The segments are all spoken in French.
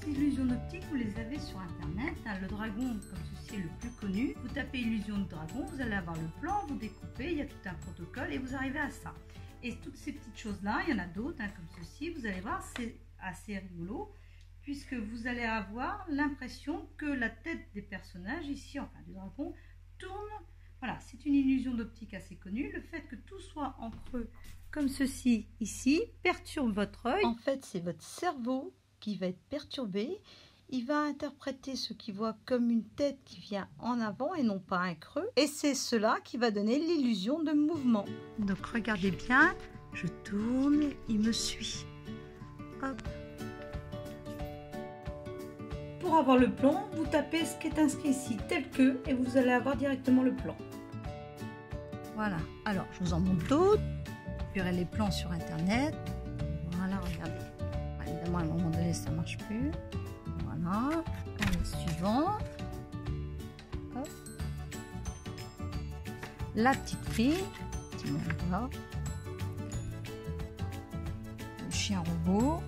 illusions d'optique, vous les avez sur internet. Le dragon, comme ceci est le plus connu. Vous tapez illusion de dragon, vous allez avoir le plan, vous découpez, il y a tout un protocole et vous arrivez à ça. Et toutes ces petites choses-là, il y en a d'autres comme ceci, vous allez voir, c'est assez rigolo, puisque vous allez avoir l'impression que la tête des personnages ici, enfin du dragon, tourne. Voilà, c'est une illusion d'optique assez connue. Le fait que tout soit en creux comme ceci ici perturbe votre œil. En fait, c'est votre cerveau qui va être perturbé. Il va interpréter ce qu'il voit comme une tête qui vient en avant et non pas un creux. Et c'est cela qui va donner l'illusion de mouvement. Donc regardez bien, je tourne, il me suit. Hop. Pour avoir le plan, vous tapez ce qui est inscrit ici, tel que, et vous allez avoir directement le plan. Voilà, alors je vous en montre d'autres. Vous verrez les plans sur internet. Voilà, regardez. Évidemment, à un moment donné, ça ne marche plus. Voilà, allez, suivant. Hop. La petite fille, petit là. Le chien robot.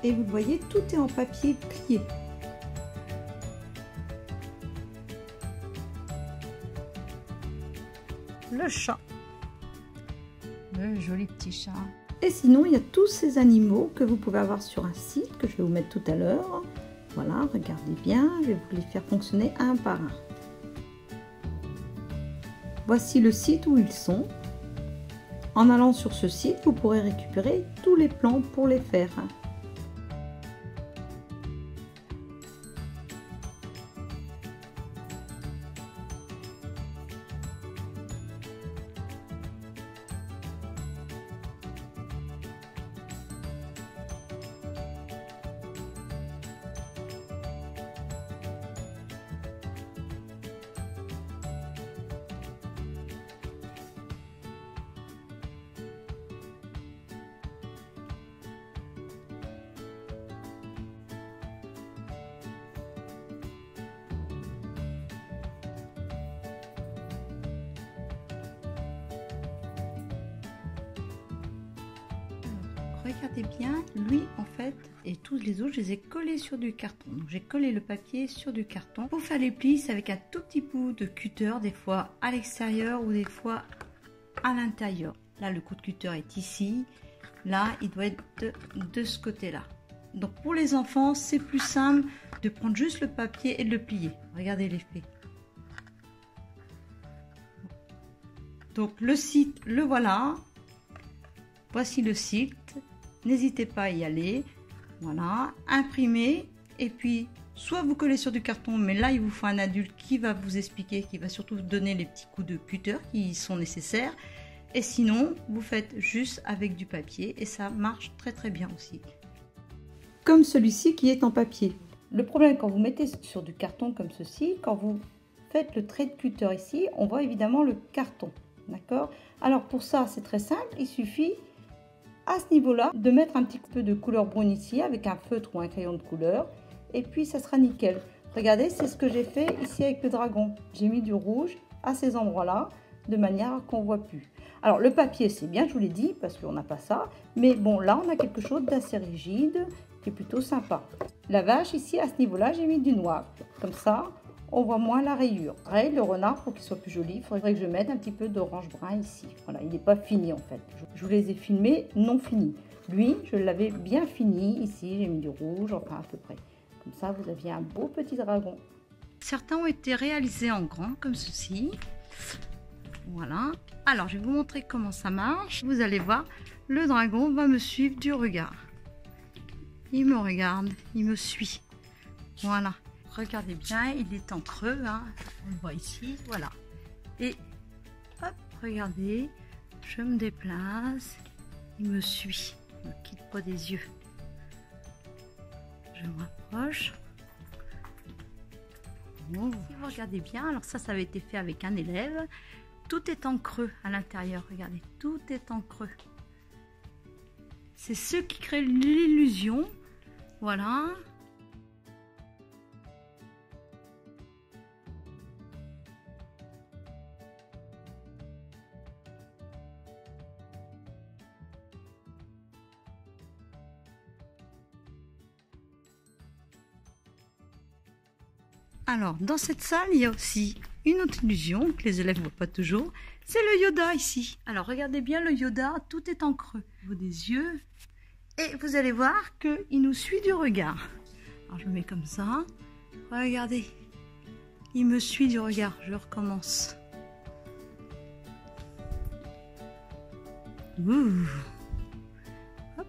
Et vous le voyez, tout est en papier plié. Le chat. Le joli petit chat. Et sinon, il y a tous ces animaux que vous pouvez avoir sur un site que je vais vous mettre tout à l'heure. Voilà, regardez bien, je vais vous les faire fonctionner un par un. Voici le site où ils sont. En allant sur ce site, vous pourrez récupérer tous les plans pour les faire. Regardez bien, lui en fait et tous les autres, je les ai collés sur du carton. Donc j'ai collé le papier sur du carton. Pour faire les plis, c'est avec un tout petit bout de cutter, des fois à l'extérieur ou des fois à l'intérieur. Là, le coup de cutter est ici. Là, il doit être de ce côté-là. Donc pour les enfants, c'est plus simple de prendre juste le papier et de le plier. Regardez l'effet. Donc le site, le voilà. Voici le site. N'hésitez pas à y aller. Voilà, imprimer et puis soit vous collez sur du carton, mais là il vous faut un adulte qui va vous expliquer, qui va surtout vous donner les petits coups de cutter qui sont nécessaires. Et sinon, vous faites juste avec du papier et ça marche très très bien aussi. Comme celui-ci qui est en papier. Le problème quand vous mettez sur du carton comme ceci, quand vous faites le trait de cutter ici, on voit évidemment le carton. D'accord? Alors pour ça, c'est très simple, il suffit à ce niveau-là de mettre un petit peu de couleur brune ici avec un feutre ou un crayon de couleur et puis ça sera nickel. Regardez, c'est ce que j'ai fait ici avec le dragon. J'ai mis du rouge à ces endroits-là de manière qu'on voit plus. Alors le papier c'est bien, je vous l'ai dit, parce qu'on n'a pas ça, mais bon là on a quelque chose d'assez rigide qui est plutôt sympa. La vache ici à ce niveau-là j'ai mis du noir, comme ça on voit moins la rayure. Pareil, le renard, pour qu'il soit plus joli, il faudrait que je mette un petit peu d'orange brun ici. Voilà, il n'est pas fini en fait. Je vous les ai filmés non finis. Lui, je l'avais bien fini. Ici, j'ai mis du rouge, enfin à peu près. Comme ça, vous aviez un beau petit dragon. Certains ont été réalisés en grand, comme ceci. Voilà. Alors, je vais vous montrer comment ça marche. Vous allez voir, le dragon va me suivre du regard. Il me regarde, il me suit. Voilà. Regardez bien, il est en creux, hein. On le voit ici, voilà. Et hop, regardez, je me déplace, il me suit, il ne me quitte pas des yeux. Je me rapproche. Oh. Si vous regardez bien, alors ça avait été fait avec un élève. Tout est en creux à l'intérieur, regardez, tout est en creux. C'est ce qui crée l'illusion, voilà. Alors, dans cette salle, il y a aussi une autre illusion que les élèves ne voient pas toujours. C'est le Yoda ici. Alors, regardez bien le Yoda, tout est en creux. Au niveau des yeux. Et vous allez voir qu'il nous suit du regard. Alors, je le mets comme ça. Regardez. Il me suit du regard. Je recommence. Ouh. Hop.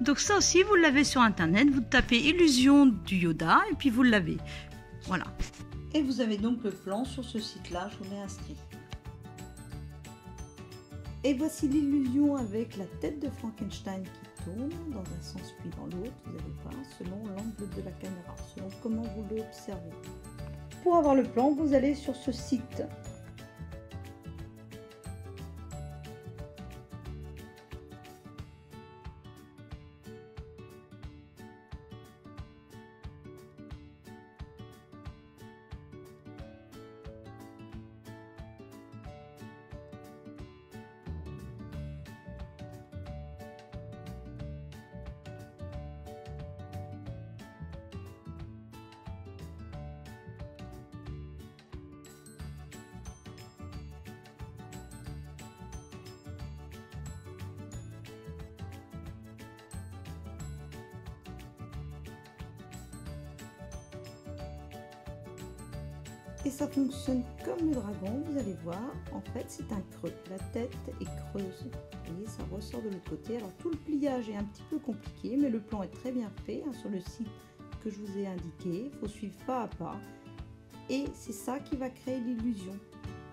Donc ça aussi, vous l'avez sur internet, vous tapez illusion du Yoda et puis vous l'avez. Voilà. Et vous avez donc le plan sur ce site-là, je vous l'ai inscrit. Et voici l'illusion avec la tête de Frankenstein qui tourne dans un sens puis dans l'autre, vous allez voir, selon l'angle de la caméra, selon comment vous l'observez. Pour avoir le plan, vous allez sur ce site. Et ça fonctionne comme le dragon, vous allez voir, en fait c'est un creux, la tête est creuse, vous voyez ça ressort de l'autre côté. Alors tout le pliage est un petit peu compliqué, mais le plan est très bien fait hein, sur le site que je vous ai indiqué, il faut suivre pas à pas. Et c'est ça qui va créer l'illusion,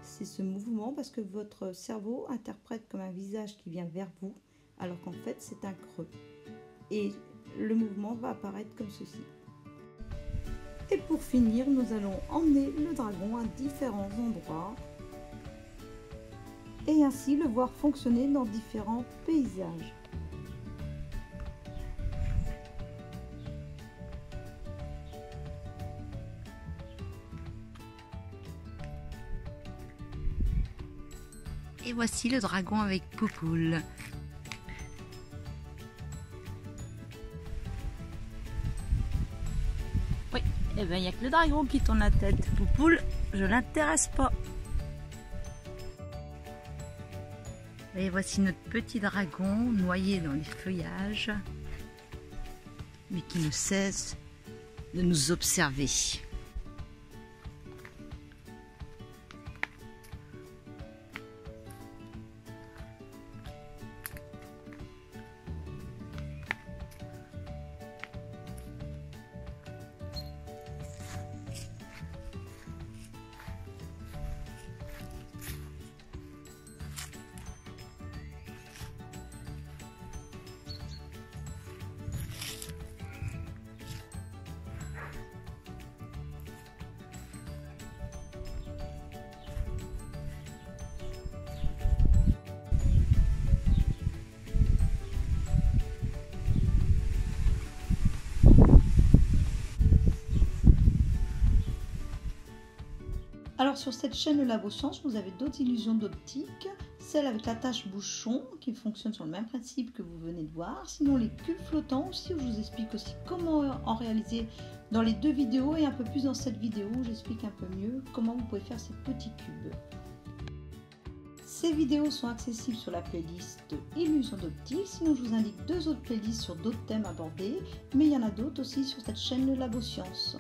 c'est ce mouvement parce que votre cerveau interprète comme un visage qui vient vers vous, alors qu'en fait c'est un creux. Et le mouvement va apparaître comme ceci. Et pour finir, nous allons emmener le dragon à différents endroits et ainsi le voir fonctionner dans différents paysages. Et voici le dragon avec Poupoule. Eh bien, il n'y a que le dragon qui tourne la tête. Poupoule, je l'intéresse pas. Et voici notre petit dragon noyé dans les feuillages, mais qui ne cesse de nous observer. Alors sur cette chaîne Labo Science, vous avez d'autres illusions d'optique, celle avec l'attache bouchon qui fonctionne sur le même principe que vous venez de voir, sinon les cubes flottants aussi, où je vous explique aussi comment en réaliser dans les deux vidéos et un peu plus dans cette vidéo où j'explique un peu mieux comment vous pouvez faire ces petits cubes. Ces vidéos sont accessibles sur la playlist Illusions d'optique, sinon je vous indique deux autres playlists sur d'autres thèmes abordés, mais il y en a d'autres aussi sur cette chaîne Labo Science.